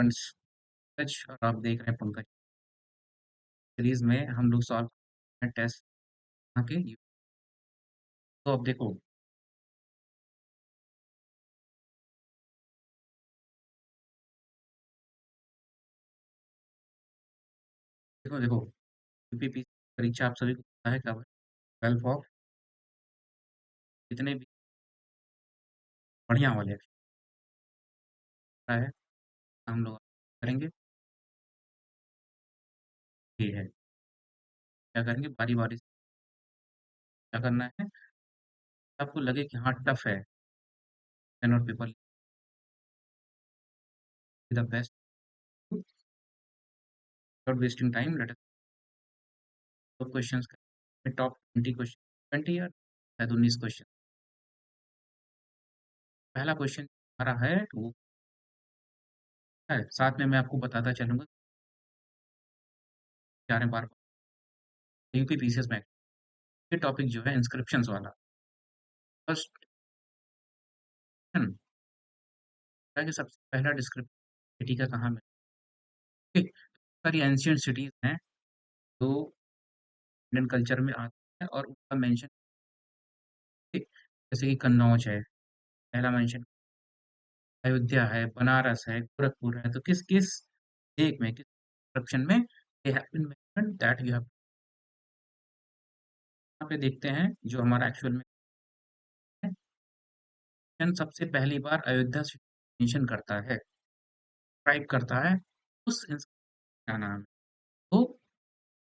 Friends, और आप देख रहे हैं पंकज। सीरीज में हम लोग सॉल्व कर रहे हैं टेस्ट के। तो अब देखो, देखो देखो, यूपीपी परीक्षा आप सभी को पता है कब है? 12 ऑफ जितने भी बढ़िया वाले पता है हम लोग करेंगे। ये है, क्या करेंगे बारी बारी से। क्या करना है, आपको लगे कि हाँ टफ है, पेन और paper the best, not wasting time, let us questions करें टॉप 20 क्वेश्चन, 20 या शायद 19 क्वेश्चन। पहला क्वेश्चन हमारा है वो है, साथ में मैं आपको बताता चलूंगा क्या है बार बार यूपी पीसीएस में। ये टॉपिक जो है इंस्क्रिप्शंस वाला, फर्स्ट कि सबसे पहला डिस्क्रिप्शन सिटी का कहाँ मिला। सारी एंशियंट सिटीज हैं जो इंडियन कल्चर में आती है और उनका मेंशन, जैसे कि कन्नौज है, पहला मेंशन अयोध्या है, बनारस है, गोरखपुर है। तो किस किस एक में, किस डिस्क्रिप्शन में they have been mentioned that you have. यहाँ पे देखते हैं जो हमारा एक्चुअल में है, सबसे पहली बार अयोध्या से मेंशन करता है, ट्राइब करता है, उस inscription का नाम है। तो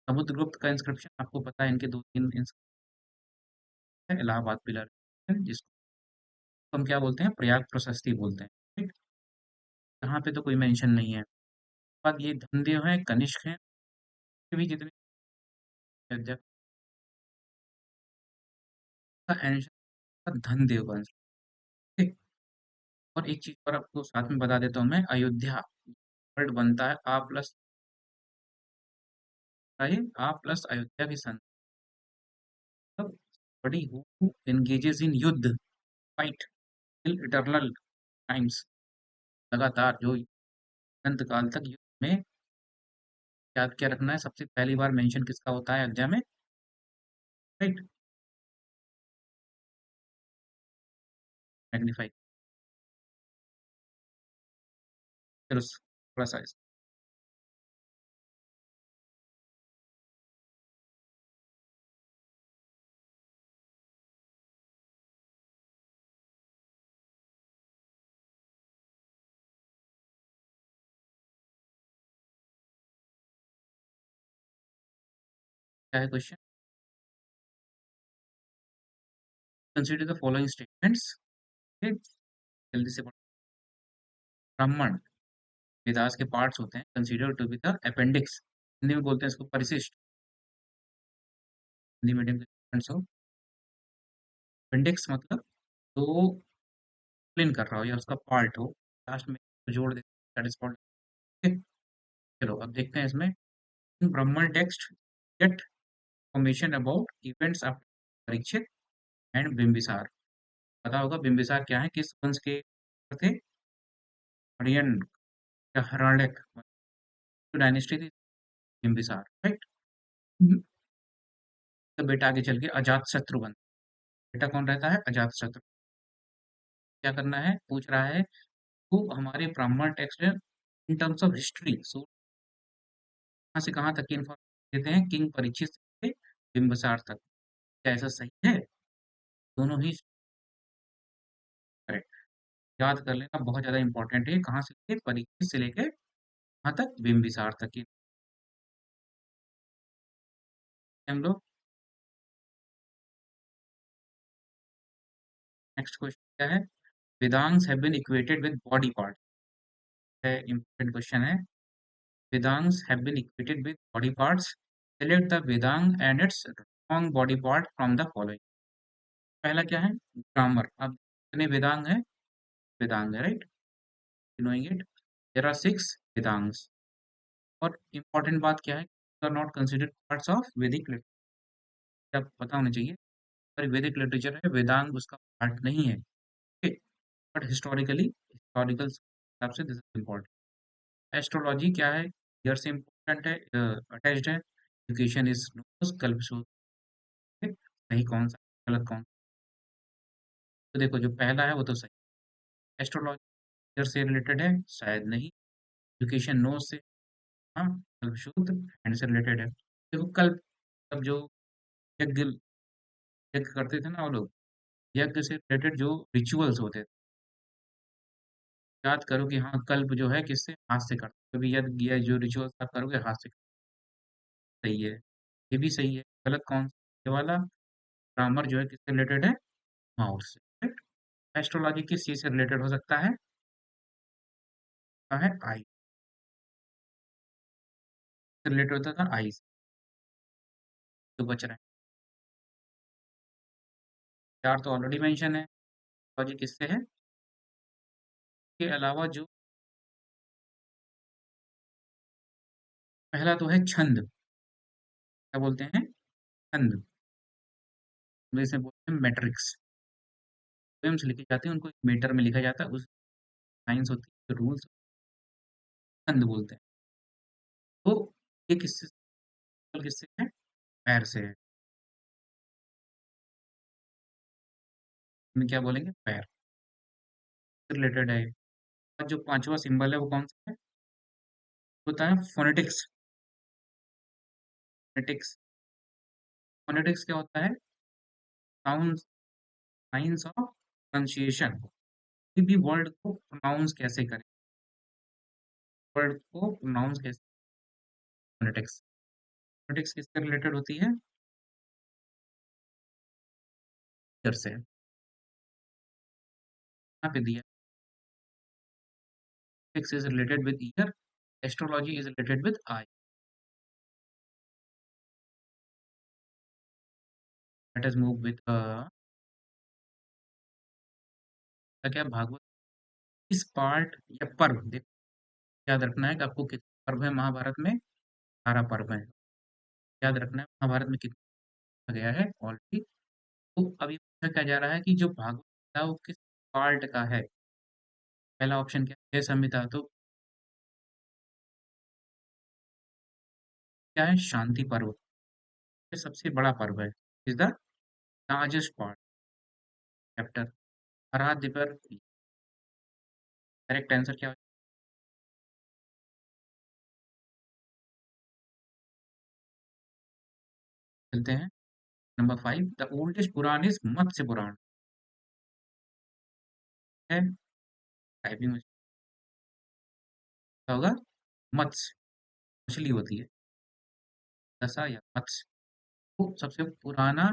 समुद्रगुप्त का इंस्क्रिप्शन आपको पता है, इनके दो तीन inscription है, इलाहाबाद पिलर, जिसको हम क्या बोलते हैं, प्रयाग प्रशस्ति बोलते हैं। ठीक, यहाँ पे तो कोई मेंशन नहीं है। बाद ये धनदेव है, कनिष्क है, ये भी जितने अयोध्या का आंसर धनदेव का आंसर। ठीक, और एक चीज और आपको साथ में बता देता हूँ मैं, अयोध्या वर्ड बनता है आ प्लस, आ प्लस अयोध्या की संधि, मतलब बड़ी हु एंगेजेस इन युद्ध, फाइट टिल इटर्नल टाइम्स, लगातार जो अनंत काल तक युद्ध में। याद क्या रखना है, सबसे पहली बार मेंशन किसका होता है अयोध्या में, राइट। मैग्नीफाई, चलो थोड़ा सा क्या है question, consider the following statements. जल्दी से ब्राह्मण वेदास के पार्ट्स होते हैं, consider to be the appendix, Hindi में बोलते हैं इसको परिशिष्ट, हिंदी मीडियम के स्टूडेंट्स हो। अपेंडिक्स मतलब तो एक्सप्लेन कर रहा हो या उसका पार्ट हो, लास्ट में जोड़ देते हैं, दैट इज कॉल्ड। चलो अब देखते हैं इसमें, इन ब्राह्मण text get information about events after Parikshit and Bimbisara. पता होगा बिंबिसार क्या है, किस वंश के थे, हरियन या हराणिक डायनेस्टी थी बिंबिसार, राइट। तो बेटा आगे चल के अजात शत्रु बन, बेटा कौन रहता है, अजात शत्रु। क्या करना है, पूछ रहा है वो हमारे Brahmana text in terms of history, so कहाँ से कहाँ तक की इन्फॉर्मेशन देते हैं, किंग परीक्षित से बिंबिसार तक। क्या ऐसा सही है, दोनों ही करेक्ट। याद कर लेना, बहुत ज्यादा इंपॉर्टेंट है, कहाँ से लेके परीक्षित से लेके कहाँ तक, बिंबिसार तक की हम लोग। नेक्स्ट क्वेश्चन क्या है, Vedangas have been equated with body part, है इंपॉर्टेंट क्वेश्चन है। Vedangas have been equated with body parts, select the Vedanga and its wrong body part from the following. पहला क्या है, ग्रामर। अब कितने वेदांग है, वेदांग है, right, knowing it, there are 6 Vedangs. और इम्पोर्टेंट बात क्या है, are not considered parts of Vaidik literature, आप पता होना चाहिए। पर वैदिक लिटरेचर है, वेदांग उसका पार्ट नहीं है, बट हिस्टोरिकली हिस्टोरिकल हिसाब से दिस इज इम्पोर्टेंट। एस्ट्रोलॉजी क्या है? ईयर से इम्पोर्टेंट है, अटैच्ड है। एजुकेशन इज नोज, कल्प शोध है, सही कौन सा, गलत कौन सा? तो देखो जो पहला है वो तो सही। एस्ट्रोलॉजी ईयर से रिलेटेड है, शायद नहीं। एजुकेशन नोज से, हाँ, कल्प शोध हैंड से रिलेटेड है। देखो कल्प, अब जो यज्ञ यज्ञ करते थे ना वो लोग, यज्ञ से रिलेटेड जो रिचुअल्स होते थे, याद करो कि हाँ कल्प जो है किससे, हाथ से करते, कभी यज्ञ या जो रिचुअल्स आप करोगे हाथ से, सही है। ये भी सही है, गलत कौन सा? ये वाला ग्रामर जो है किससे रिलेटेड है? माउथ से, राइट। एस्ट्रोलॉजी किस चीज से रिलेटेड हो सकता है? है आई से रिलेटेड होता था, आई से। तो बच रहे हैं चार, तो ऑलरेडी मेंशन है। एस्ट्रोलॉजी किससे है? के अलावा जो पहला तो है छंद, क्या बोलते हैं? छंद, इंग्लिश में बोलते हैं मैट्रिक्स। पोएम्स लिखी जाती है, उनको एक मीटर में लिखा जाता है, उस साइंस होती है, रूल्स, छंद बोलते हैं। तो ये किससे, किससे है? पैर से है। हम क्या बोलेंगे? पैर से रिलेटेड है। और जो पांचवा सिंबल है वो कौन सा है? होता है फोनेटिक्स। फोनेटिक्स, फोनेटिक्स क्या होता है? Sound, science of pronunciation. किसी भी वर्ड को प्रोनाउंस कैसे करें, वर्ड को प्रोनाउंस कैसे, फोनेटिक्स। फोनेटिक्स किससे रिलेटेड होती है? ईयर से, यहाँ पे दिया, phonetics is related with year, astrology is related with I. Late us move with क्या, भागवत। इस पार्ट या पर्व, देखो याद रखना है कि आपको कितने पर्व है महाभारत में? 12 पर्व है। याद रखना है महाभारत में कितना गया है ऑलरेडी। तो अभी पूछा क्या जा रहा है कि जो भागवत गीता है वो किस पार्ट का है? पहला ऑप्शन क्या है? संहिता। तो क्या है? शांति पर्व, ये सबसे बड़ा पर्व है, is the largest part, chapter. आराध्य पर करेक्ट आंसर क्या चलते हैं? Number 5, the oldest Purana is Matsya Purana, है। टाइपिंग में क्या होगा? मत्स्य, मछली होती है, दशा या मत्स्य। वो सबसे पुराना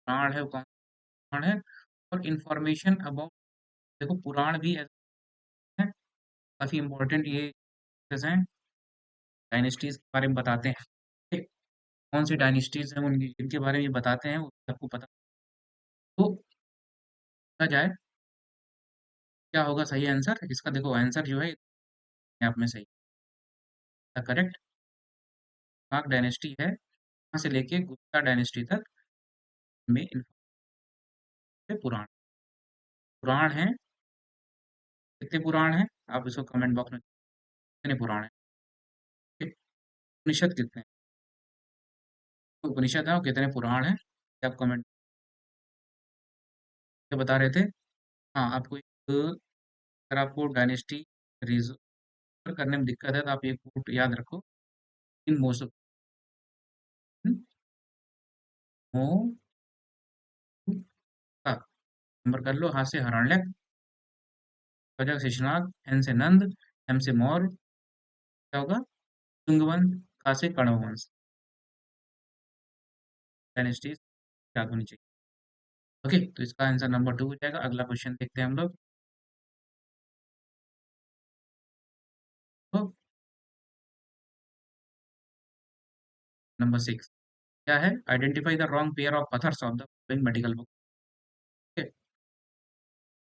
पुराण है, वो कौन सा पुराण है? और इंफॉर्मेशन अबाउट, देखो पुराण भी ऐसे हैं, काफी इंपॉर्टेंट ये चीज़ें हैं, डायनेस्टीज के बारे में बताते हैं, ठीक? कौन सी डायनेस्टीज हैं उनकी, जिनके बारे में ये बताते हैं वो सबको पता। तो देखा जाए क्या होगा सही आंसर इसका? देखो आंसर जो है अपने आप में सही है, करेक्ट। काक डायनेस्टी है, यहाँ से लेके गुप्ता डायनेस्टी तक में पुराण, पुराण है। कितने पुराण हैं? आप इसको कमेंट बॉक्स में, कितने पुराण हैं? ठीक? उपनिषद कितने हैं? तो उपनिषद है और कितने पुराण हैं, ये आप कमेंट में बता रहे थे। हाँ, आपको अगर आपको डायनेस्टी रिजर्व करने में दिक्कत है तो आप ये कोट याद रखो, इन मोस्ट मो का नंबर कर लो, हाथ से हरणलेख, वजह से शेषनाग, एन से नंद, एम से मौर्य, क्या होगा? तुंगवंश, का से कण्ववंश, डायनेस्टीज याद होनी चाहिए। ओके, तो इसका आंसर नंबर 2 हो जाएगा। अगला क्वेश्चन देखते हैं हम लोग। तो नंबर 6 क्या है? Identify the wrong pair of authors of the medical book.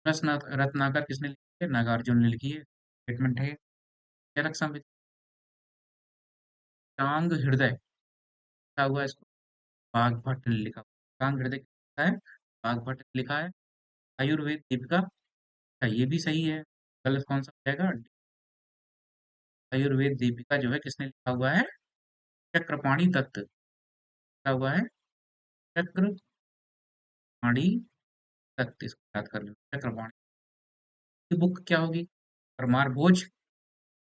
Ratna Ratnakar किसने लिखी है? नागार्जुन ने लिखी है, स्टेटमेंट है। चरक संहिता, टांग हृदय, क्या हुआ इसको? बाघभट्ट ने लिखा। टांग हृदय किसका है? बाघभट्ट ने लिखा है। आयुर्वेद दीपिका, क्या ये भी सही है? गलत कौन सा हो जाएगा? आयुर्वेद दीपिका जो है किसने लिखा हुआ है? चक्रपाणि दत्त लिखा हुआ है। चक्रपाणि दत्त, इसको याद कर लो, चक्रपाणि की बुक क्या होगी? परमार भोज।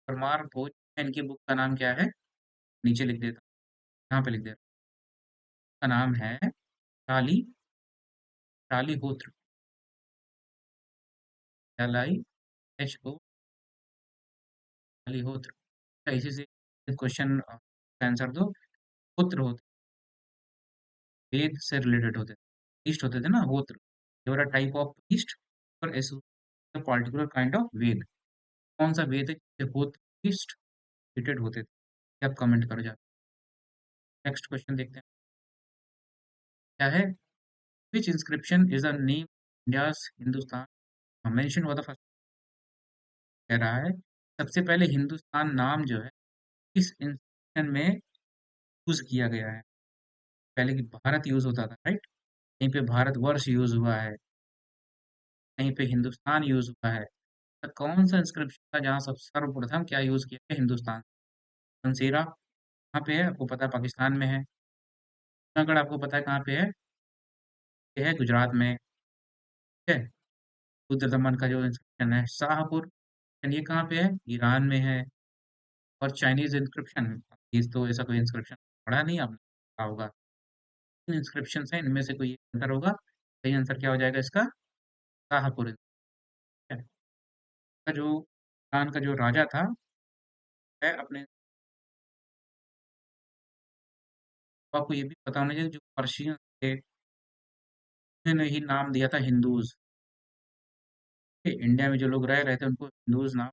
परमार भोज। इनकी बुक का नाम क्या है? नीचे लिख देता हूँ, यहाँ पे लिख देता हूँ। का नाम है शाली, शालीहोत्र, SHO, शालीहोत्र। अच्छा, इसी से क्वेश्चन आंसर दो। होत्र होते, वेद से रिलेटेड होते थे, ईस्ट होते थे ना, होत्र। देवर अ टाइप ऑफ ईस्ट और एस पर्टिकुलर काइंड ऑफ वेद। कौन सा वेद है जिससे होत्र ईस्ट रिलेटेड होते थे? ये आप कमेंट करो जाके। नेक्स्ट क्वेश्चन देखते हैं क्या है। विच inscription is the name India's Hindustan mention हुआ था फर्स्ट? कह रहा है सबसे पहले हिंदुस्तान नाम जो है इस इंस्क्रिप्शन में यूज किया गया है। पहले की भारत यूज होता था, राइट? कहीं पे भारतवर्ष यूज हुआ है, कहीं पे हिंदुस्तान यूज हुआ है। तो कौन सा इंस्क्रिप्शन था जहाँ सब सर्वप्रथम क्या यूज किया गया? हिंदुस्तान। मंसेरा कहाँ पे है? आपको पता है पाकिस्तान में है। जूनागढ़ आपको पता है कहाँ पे है? ये है गुजरात में। ठीक है। रुद्र दमन का जो इंस्क्रिप्शन है शाहपुर, ये कहाँ पे है? ईरान में है। और चाइनीज इंस्क्रिप्शन, ये तो ऐसा कोई इंस्क्रिप्शन पढ़ा नहीं आपने, पढ़ा होगा। इन इंस्क्रिप्शन है, इनमें से कोई आंसर होगा। सही आंसर क्या हो जाएगा इसका? शाहपुर। ठीक है। का जो ईरान का जो राजा था है अपने, तो आपको ये भी पता होना चाहिए जो पर्शियन थे उन्होंने ही नाम दिया था हिंदूज। इंडिया में जो लोग रह रहे थे उनको हिंदूज नाम,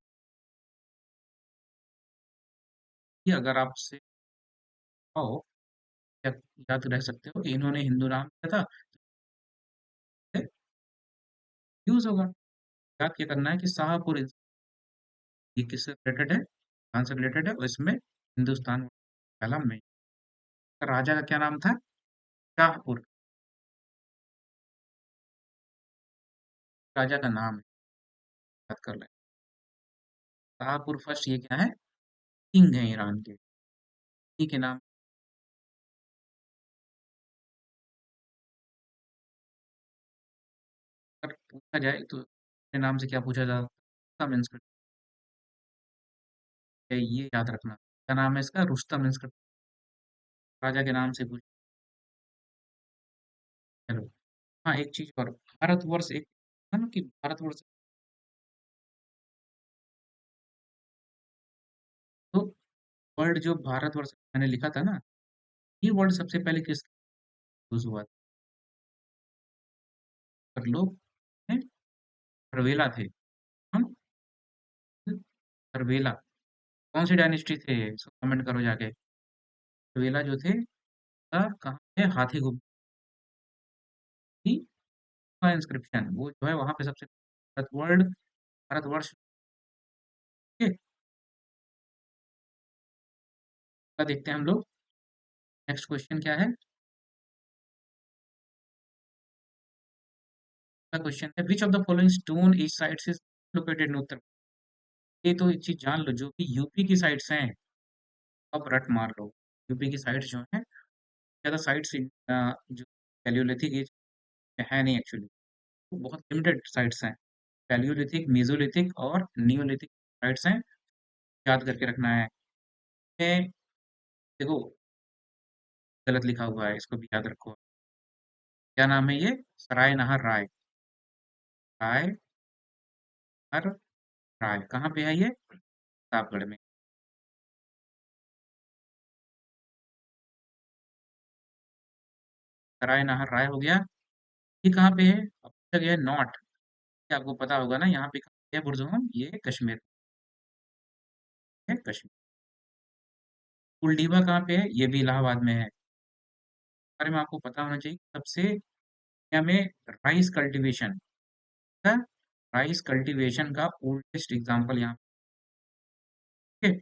कि अगर आपसे आओ या याद रह सकते हो कि इन्होंने हिंदू नाम दिया था, यूज होगा। याद क्या करना है कि शाहपुर ये किससे रिलेटेड है? कहाँ से रिलेटेड है? और इसमें हिंदुस्तान पहला में राजा का क्या नाम था? शाहपुर। राजा का नाम है, याद कर लें। शाहपुर फर्स्ट, ये क्या है? किंग है ईरान के। इन्हीं के नाम पर पूछा जाए तो के नाम से क्या पूछा जाता है? रुस्तम इंस्क्रिप्शन। ये याद रखना, क्या नाम है इसका? रुस्तम इंस्क्रिप्शन। राजा के नाम से पूछ। चलो। हाँ, एक चीज और, भारतवर्ष एक है ना कि भारतवर्ष, तो वर्ड जो भारतवर्ष मैंने लिखा था ना, ये वर्ड सबसे पहले किस यूज हुआ था? पर लोग हैं, खरवेला थे। हम खरवेला कौन सी डायनेस्टी थे? इसको कमेंट करो जाके। खरवेला जो थे, कहाँ है? हाथी गुम्फा का इंस्क्रिप्शन वो जो है वहां पे सबसे वर्ड भारतवर्ष के का देखते हैं हम लोग। नेक्स्ट क्वेश्चन क्या है? क्वेश्चन है which of the following stone east sides is located in उत्तर? ये तो एक चीज जान लो, जो कि यूपी की साइड्स हैं, अब रट मार लो। यूपी की साइड्स जो हैं, ज्यादा साइड्स जो पैलियोलिथिक एज है नहीं एक्चुअली, बहुत लिमिटेड साइट्स हैं। पैलियोलिथिक, मेसोलिथिक और नियोलिथिक साइट्स हैं। याद करके रखना है। ये देखो, गलत लिखा हुआ है, इसको भी याद रखो। क्या नाम है ये? सराय नहर राय। राय हर राय कहाँ पे है ये? प्रतापगढ़ में। सराय नहर राय हो गया। ये कहाँ पे है? अब तक ये नॉट, ये आपको पता होगा ना, यहाँ पे कहाँ पे है बुर्जुमान? ये कश्मीर है, कश्मीर। कुलडीबा कहाँ पे है? ये भी इलाहाबाद में है। बारे में आपको पता होना चाहिए। सबसे इंडिया में राइस कल्टीवेशन है, राइस कल्टीवेशन का ओल्डेस्ट एग्जांपल यहाँ पे है।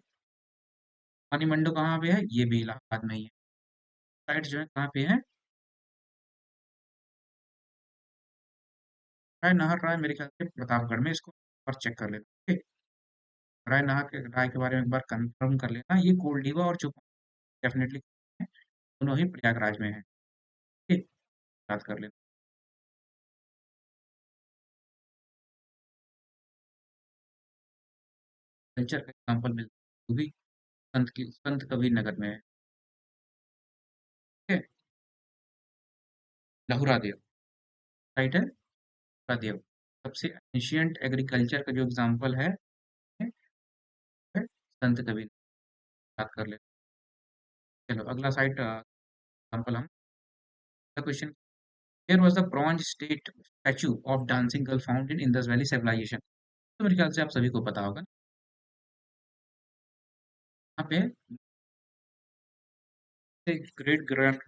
मणिमंडू कहाँ पे है? ये भी इलाहाबाद में ही है। साइट जो है कहाँ पे है? राय नहर राय मेरे ख्याल से प्रतापगढ़ में, इसको और चेक कर लेते हैं। राय के बारे में एक बार कंफर्म कर लेना। ये कोल्डिवा और चौपारण डेफिनेटली दोनों ही प्रयागराज में है। ठीक, याद कर लेना। कल्चर का एग्जाम्पल मिलता है, वो भी संत कबीर नगर में है। ठीक है, लहुरा देव राइट है, लहुरा देव सबसे एंशियंट एग्रीकल्चर का जो एग्जाम्पल है संत कबीर, याद कर ले। चलो अगला साइट एग्जाम्पल हम question, where was the bronze state statue of dancing girl found in Indus valley civilisation? तो मेरे ख्याल से आप सभी को पता होगा। यहाँ पे ग्रेट ग्रैंड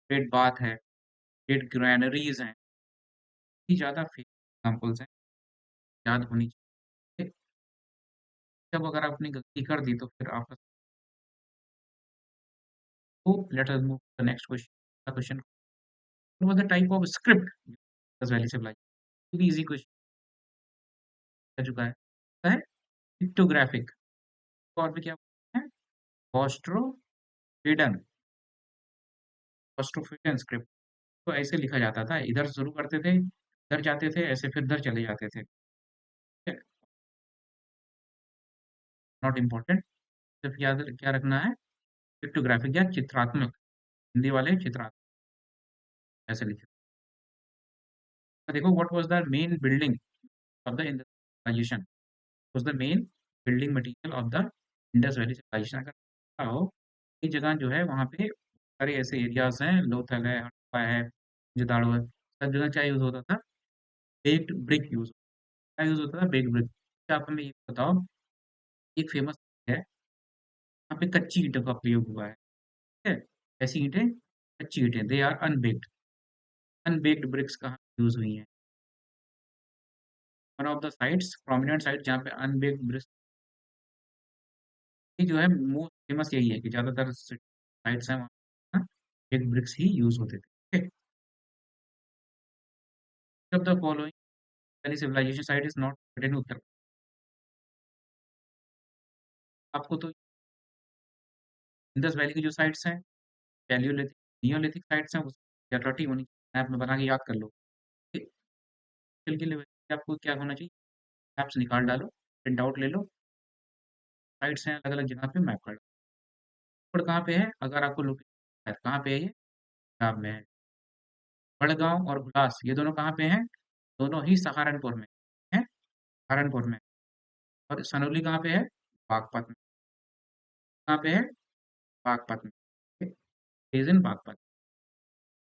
ग्रेट बात है, ग्रेट ग्रैनरीज हैं, इतनी ज्यादा एग्जाम्पल्स हैं, याद होनी चाहिए। जब अगर आपने गलती कर दी तो फिर आप, तो let us move to the next question. Question, what was the type of script Indus valley civilization? Easy question आ चुका है, पता है? पिक्टोग्राफिक, और भी क्या है? Boustrophedon, boustrophedon script. तो ऐसे लिखा जाता था, इधर शुरू करते थे, इधर जाते थे, ऐसे फिर इधर चले जाते थे। नॉट इम्पोर्टेंट, सिर्फ याद क्या रखना है, पिक्टोग्राफिक या चित्रात्मक, हिंदी वाले चित्रात्मक ऐसे लिखे। तो देखो, what was the main building of the industrialisation? Was the main building material of the Indus valley civilisation? अगर पता हो, ये जगह जो है वहाँ पे सारे ऐसे एरियाज हैं, लोथल है, हड़प्पा है, जदाड़ो है, सब जगह क्या यूज होता था? बेक्ड ब्रिक यूज, क्या यूज होता था? Baked brick. क्या आप हमें ये बताओ, एक फेमस है, यहाँ पे कच्ची ईंटों का प्रयोग हुआ है, ठीक है? ऐसी ईंटें, कच्ची ईंटें, दे आर अनबेक्ड, अनबेक्ड ब्रिक्स कहाँ यूज हुई हैं? One of the sites, prominent site जहाँ पे अनबेक्ड ब्रिक्स, ये जो है मोस्ट फेमस यही है कि ज्यादातर साइट्स हैं वहाँ बेक्ड ब्रिक्स ही यूज होते थे। ठीक है, of the following Valley civilization site is not located in उत्तर, आपको तो इंडस वैली की जो साइट्स हैं, पैलियोलिथिक, नियोलिथिक साइट्स हैं, उसकी अथॉरिटी होनी चाहिए, मैप में बना के याद कर लो। ठीक, इसके लिए आपको क्या होना चाहिए, मैप्स निकाल डालो, प्रिंट आउट ले लो, साइट्स हैं अलग अलग जगह पे, मैप कर लो। और कहाँ पे है, अगर आपको लोकेशन कहाँ पे है, ये पंजाब में है। बड़गांव और हुलास ये दोनों कहाँ पे हैं? दोनों ही सहारनपुर में है, सहारनपुर में। और सनौली कहाँ पे है? बागपत में। कहाँ पे है? बागपत में, रीजन बागपत,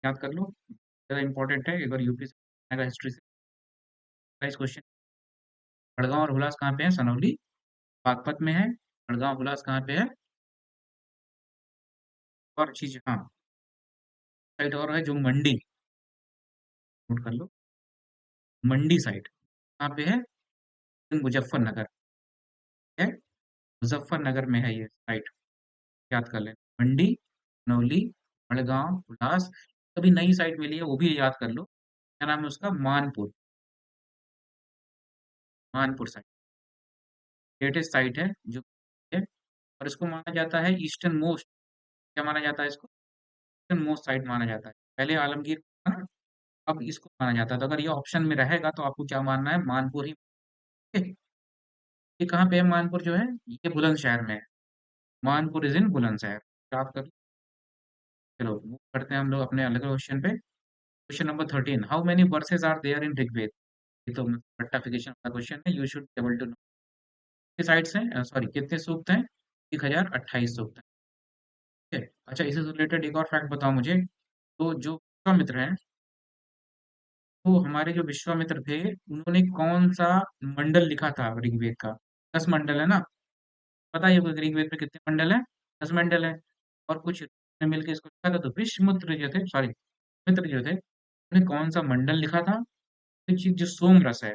याद कर लो, ज़्यादा इंपॉर्टेंट है, अगर यूपी से आएगा हिस्ट्री से इस क्वेश्चन। बड़गांव और हुलास कहाँ पे है? सनौली बागपत में है। बड़गांव हुलास कहाँ पे है? और चीज, हाँ, साइड और है जो मंडी, नोट कर लो, मंडी साइड कहाँ पे है? मुजफ्फरनगर है, मुजफ्फरनगर में है ये साइट, याद कर लें। मंडी, नौली, बड़गांव, हुलास, अभी नई साइट मिली है वो भी याद कर लो, क्या नाम है उसका? Manpur, Manpur site, latest site है जो है, और इसको माना जाता है ईस्टर्न मोस्ट, क्या माना जाता है इसको? ईस्टर्न मोस्ट साइट माना जाता है। पहले आलमगीर था ना, अब इसको माना जाता है। तो अगर ये ऑप्शन में रहेगा तो आपको क्या मानना है? मानपुर ही। ये कहाँ पे है मानपुर जो है? ये बुलंदशहर में है, मानपुर इज इन बुलंदशहर, याद कर। चलो move करते हैं हम लोग अपने अलग क्वेश्चन पे। Question number 13, how many verses are there in Rigveda? ये तो रट्टाफिकेशन का क्वेश्चन है, you should able to know. कितने साइड्स हैं, सॉरी कितने सूक्त हैं? 1028 सूक्त हैं। ठीक है, अच्छा इससे रिलेटेड एक और फैक्ट बताओ मुझे, तो जो विश्वामित्र हैं, तो हमारे जो विश्वामित्र थे, उन्होंने कौन सा मंडल लिखा था ऋग्वेद का? 10 मंडल है ना, पता है ये ऋग्वेद में कितने मंडल है? 10 मंडल है। और कुछ ने मिलकर इसको लिखा था, तो विश्वामित्र जो थे, सॉरी मित्र जो थे, उन्होंने कौन सा मंडल लिखा था? तो जो सोम रस है,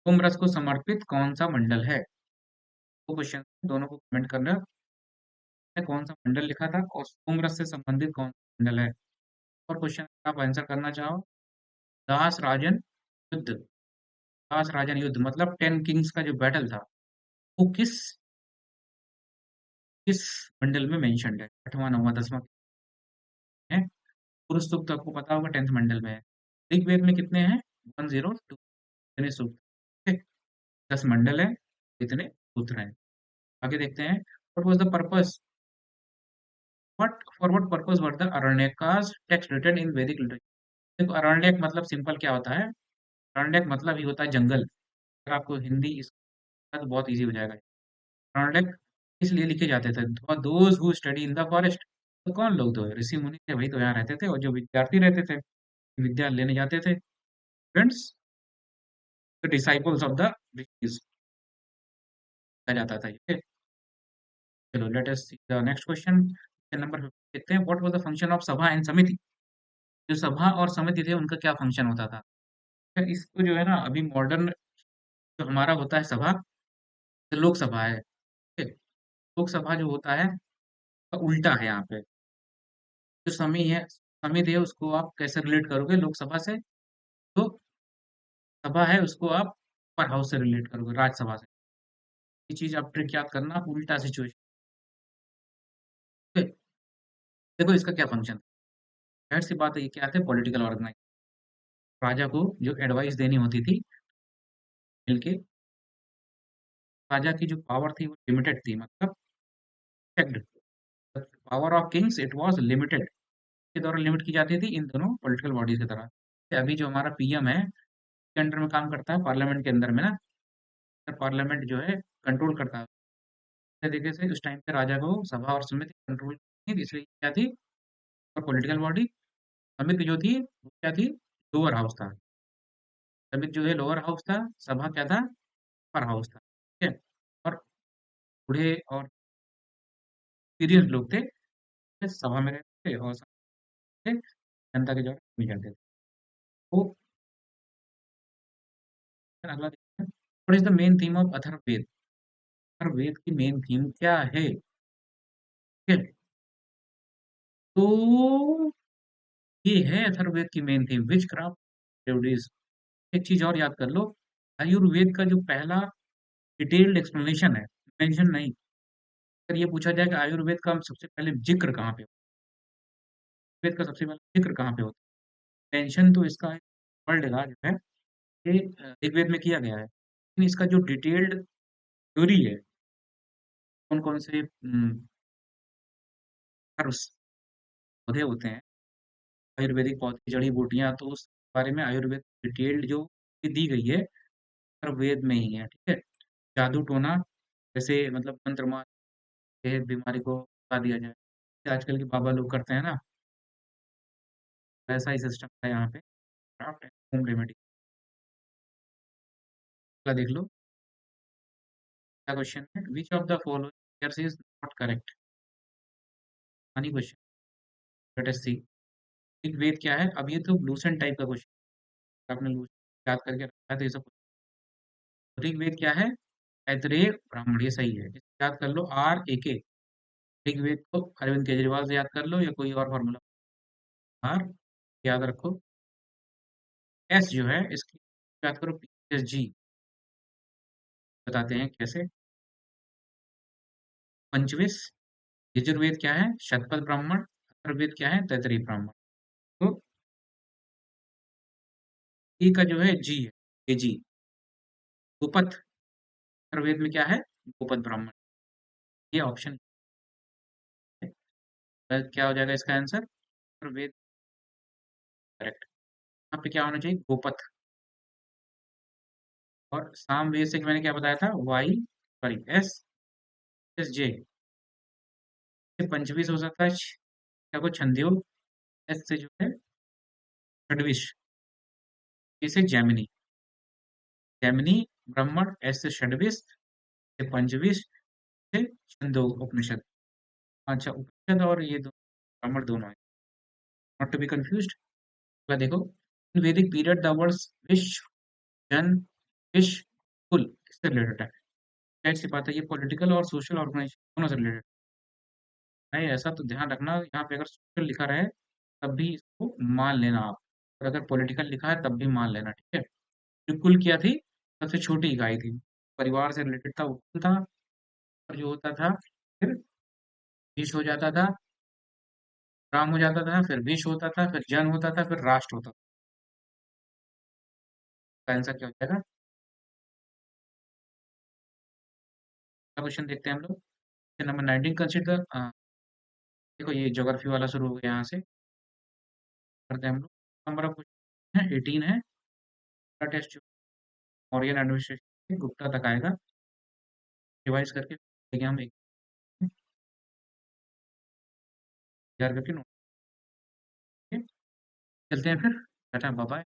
सोम रस को समर्पित कौन सा मंडल है? वो क्वेश्चन दोनों को कमेंट करना है, कौन सा मंडल लिखा था और सोम रस से संबंधित कौन सा मंडल है। और क्वेश्चन आप आंसर करना चाहो, दास राजन युद्ध, दास राजन युद्ध मतलब 10 किंग्स का जो बैटल था, वो किस किस मंडल में मेंशन्ड है? 8वां, 9वां, 10वां है? पुरुष सूक्त तो आपको पता होगा 10th मंडल में है। ऋग्वेद में कितने हैं? 102 इतने सूक्त, ठीक है? 10 मंडल है, इतने सूत्र हैं। आगे देखते हैं, what was the purpose what for what purpose were the Aranyakas text written in Vedic literature? देखो अरण्यक मतलब सिंपल क्या होता है? अरण्यक मतलब ही होता है जंगल। अगर आपको हिंदी इसका तो बहुत ईज़ी हो जाएगा। अरण्यक इसलिए लिखे जाते थे for those who study in the forest. तो कौन लोग थे? ऋषि मुनि थे, वही तो यहाँ रहते थे और जो विद्यार्थी रहते थे, विद्या लेने जाते थे। Students, the disciples of the Rishis कहा जाता था ये। चलो let us see the next question. Question number 50 देखते हैं, what was the function of Sabha and Samiti? जो सभा और समिति थे उनका क्या फंक्शन होता था? फिर इसको जो है ना अभी मॉडर्न जो हमारा होता है सभा, तो लोकसभा है, ठीक है? लोकसभा जो होता है तो उल्टा है यहाँ पे। जो समिति है उसको आप कैसे रिलेट करोगे लोकसभा से? तो सभा है उसको आप अपर हाउस से रिलेट करोगे, राज्यसभा से। ये चीज आप ट्रिक याद करना, उल्टा सिचुएशन। देखो इसका क्या फंक्शन, जाहिर सी बात है ये क्या थे? Political organise. राजा को जो एडवाइस देनी होती थी मिलके, राजा की जो पावर थी वो लिमिटेड थी, मतलब checked. Power of Kings it was limited, के द्वारा लिमिट की जाती थी इन दोनों पॉलिटिकल बॉडीज की तरह। अभी जो हमारा पीएम है के अंडर में काम करता है, पार्लियामेंट के अंदर में ना, पार्लियामेंट जो है कंट्रोल करता है। इस तरीके से उस टाइम पे राजा को सभा और समिति कंट्रोल करती थी, इसलिए क्या थी? Political body. समिति जो थी वो क्या थी? लोअर हाउस था। समिति जो है लोअर हाउस था, सभा क्या था? अपर हाउस था, ठीक है? और बूढ़े और एक्सपीरियंस लोग थे, वे सभा में रहते थे और सभा में जनता के जो है करते थे। तो फिर अगला देखते हैं, what is the main theme of Atharvaveda? Atharvaveda की मेन थीम क्या है? ठीक है? तो ये है अथर्ववेद की मेन थीम, विच क्राफ्ट रेवडीज। एक चीज और याद कर लो, आयुर्वेद का जो पहला डिटेल्ड एक्सप्लेनेशन है, मेंशन नहीं। अगर ये पूछा जाए कि आयुर्वेद का सबसे पहले जिक्र कहाँ पे, वेद का सबसे पहले जिक्र कहाँ पे होता है? मेंशन तो इसका वर्ल्ड का जो है ये ऋग्वेद में किया गया है, लेकिन इसका जो डिटेल्ड थ्योरी है, कौन कौन से हर्ब्स पौधे होते हैं, आयुर्वेदिक पौधे जड़ी बूटियां, तो उस बारे में आयुर्वेद डिटेल्ड जो दी गई है आयुर्वेद में ही है, ठीक है? जादू टोना जैसे मतलब मंत्र मार के बीमारी को हटा दिया जाए, जैसे आजकल के बाबा लोग करते हैं ना, वैसा ही सिस्टम है यहाँ पे। क्राफ्ट एंड होम रेमेडी का देख लो। क्या क्वेश्चन है? Which of the following is not correct? Funny question. Let us see. Rigveda क्या है? अब ये तो लूसेंट टाइप का क्वेश्चन, आपने लूसेंट याद करके रखा है तो ये सब। ऋग्वेद क्या है? ऐतरेय ब्राह्मण, ये सही है, इसे याद कर लो, आर ए के। ऋग्वेद को अरविंद केजरीवाल से याद कर लो या कोई और फॉर्मूला, आर याद रखो। एस जो है इसकी याद करो, पी एस जी। बताते हैं कैसे। पंचविश। यजुर्वेद क्या है? शतपथ ब्राह्मण। अथर्ववेद क्या है? तैतरीय ब्राह्मण। तो ई का जो है जी है, ये जी। गोपथ, अथर्ववेद में क्या है? गोपथ ब्राह्मण। ये ऑप्शन है। क्या हो जाएगा इसका आंसर? अथर्ववेद करेक्ट। यहाँ पे क्या होना चाहिए? गोपथ। और सामवेद से मैंने क्या बताया था? Y, sorry S, S J से पंचविश हो सकता है, क्या को छंद्यो। एस से जो है षड्विश, इसे जैमिनी। जैमिनी ब्राह्मण, एस से षड्विश, से पंचविश, से छंदो उपनिषद। अच्छा, उपनिषद और ये दो ब्राह्मण दोनों है, नॉट टू बी कंफ्यूज्ड। देखो, इन वैदिक पीरियड द वर्ड्स विश्व, जन, विश्व, कुल किससे रिलेटेड है? जाहिर सी बात है ये पॉलिटिकल और सोशल ऑर्गेनाइजेशन दोनों से रिलेटेड है। ऐसा तो ध्यान रखना, यहाँ पे अगर सोशल लिखा रहे तब भी इसको मान लेना आप, और अगर पॉलिटिकल लिखा है तब भी मान लेना, ठीक है? जो कुल क्या थी? सबसे छोटी इकाई थी, परिवार से रिलेटेड था, उत्पल था, और जो होता था फिर भीष्म हो जाता था, राम हो जाता था, फिर भीष्म होता था, फिर जन होता था, फिर राष्ट्र होता था। इसका आंसर क्या हो जाएगा? अगला क्वेश्चन देखते हैं हम लोग। क्वेश्चन नंबर 19, कंसिडर, देखो ये ज्योग्राफी वाला शुरू हो गया यहाँ से, करते हैं हम लोग। नंबर ऑफ क्वेश्चन है 18 है। पहला टेस्ट मौर्यन एडमिनिस्ट्रेशन गुप्ता तक आएगा, रिवाइज करके देखेंगे हम एक तैयार करके नोट। चलते हैं फिर, टाटा बाय बाय।